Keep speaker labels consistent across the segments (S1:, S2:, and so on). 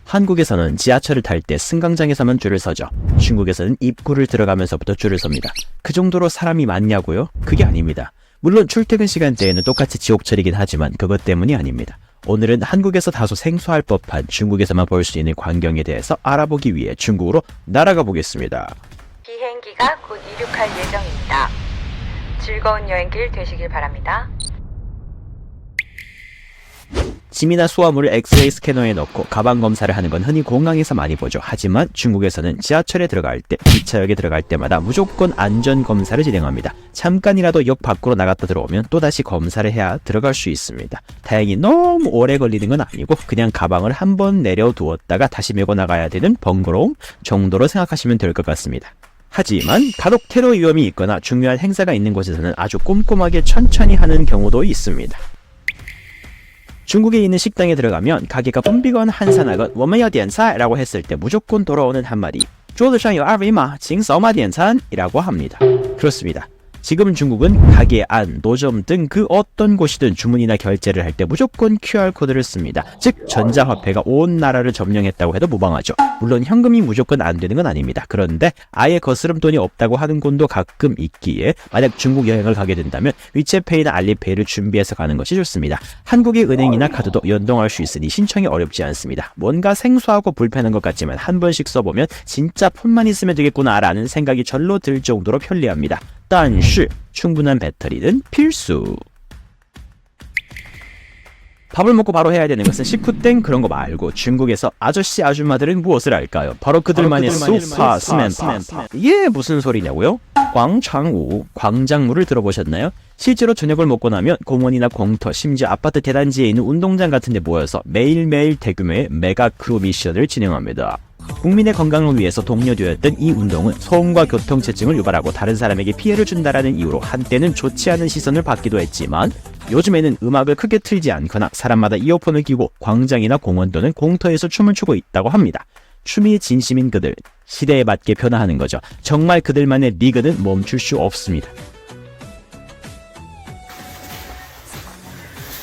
S1: 한국에서는 지하철을 탈 때 승강장에서만 줄을 서죠. 중국에서는 입구를 들어가면서부터 줄을 섭니다. 그 정도로 사람이 많냐고요? 그게 아닙니다. 물론 출퇴근 시간대에는 똑같이 지옥철이긴 하지만 그것 때문이 아닙니다. 오늘은 한국에서 다소 생소할 법한 중국에서만 볼 수 있는 광경에 대해서 알아보기 위해 중국으로 날아가 보겠습니다.
S2: 비행기가 곧 이륙할 예정입니다. 즐거운 여행길 되시길 바랍니다.
S1: 짐이나 수화물을 엑스레이 스캐너에 넣고 가방 검사를 하는 건 흔히 공항에서 많이 보죠. 하지만 중국에서는 지하철에 들어갈 때, 기차역에 들어갈 때마다 무조건 안전검사를 진행합니다. 잠깐이라도 역 밖으로 나갔다 들어오면 또다시 검사를 해야 들어갈 수 있습니다. 다행히 너무 오래 걸리는 건 아니고 그냥 가방을 한번 내려두었다가 다시 메고 나가야 되는 번거로움 정도로 생각하시면 될 것 같습니다. 하지만 간혹 테러 위험이 있거나 중요한 행사가 있는 곳에서는 아주 꼼꼼하게 천천히 하는 경우도 있습니다. 중국에 있는 식당에 들어가면 가게가 붐비건 한산하건 我们要点菜 라고 했을 때 무조건 돌아오는 한마디 桌子上有二维码请扫码点餐 이라고 합니다. 그렇습니다. 지금 중국은 가게 안, 노점 등 그 어떤 곳이든 주문이나 결제를 할 때 무조건 QR코드를 씁니다. 즉 전자화폐가 온 나라를 점령했다고 해도 무방하죠. 물론 현금이 무조건 안 되는 건 아닙니다. 그런데 아예 거스름돈이 없다고 하는 곳도 가끔 있기에 만약 중국 여행을 가게 된다면 위챗페이나 알리페이를 준비해서 가는 것이 좋습니다. 한국의 은행이나 카드도 연동할 수 있으니 신청이 어렵지 않습니다. 뭔가 생소하고 불편한 것 같지만 한 번씩 써보면 진짜 폰만 있으면 되겠구나 라는 생각이 절로 들 정도로 편리합니다. 但是 충분한 배터리는 필수. 밥을 먹고 바로 해야 되는 것은 식후땡 그런 거 말고 중국에서 아저씨 아줌마들은 무엇을 할까요? 바로 그들만의 소파, 스맨파. 이게 무슨 소리냐고요? 광창우, 광장무를 들어보셨나요? 실제로 저녁을 먹고 나면 공원이나 공터, 심지어 아파트 대단지에 있는 운동장 같은 데 모여서 매일매일 대규모의 메가 크루 미션을 진행합니다. 국민의 건강을 위해서 독려되었던 이 운동은 소음과 교통체증을 유발하고 다른 사람에게 피해를 준다라는 이유로 한때는 좋지 않은 시선을 받기도 했지만 요즘에는 음악을 크게 틀지 않거나 사람마다 이어폰을 끼고 광장이나 공원 또는 공터에서 춤을 추고 있다고 합니다. 춤이 진심인 그들, 시대에 맞게 변화하는 거죠. 정말 그들만의 리그는 멈출 수 없습니다.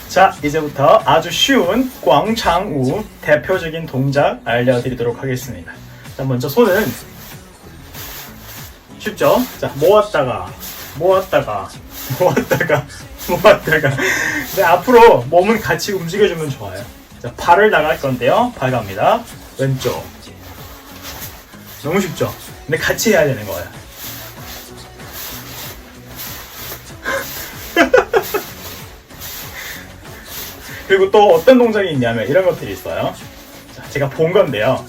S3: 자, 이제부터 아주 쉬운 광창우 대표적인 동작 알려드리도록 하겠습니다. 자, 먼저 손은 쉽죠? 자, 모았다가 네, 앞으로 몸은 같이 움직여주면 좋아요. 자, 발을 나갈 건데요. 발 갑니다. 왼쪽. 너무 쉽죠? 근데 같이 해야 되는 거예요. 그리고 또 어떤 동작이 있냐면 이런 것들이 있어요. 자, 제가 본 건데요.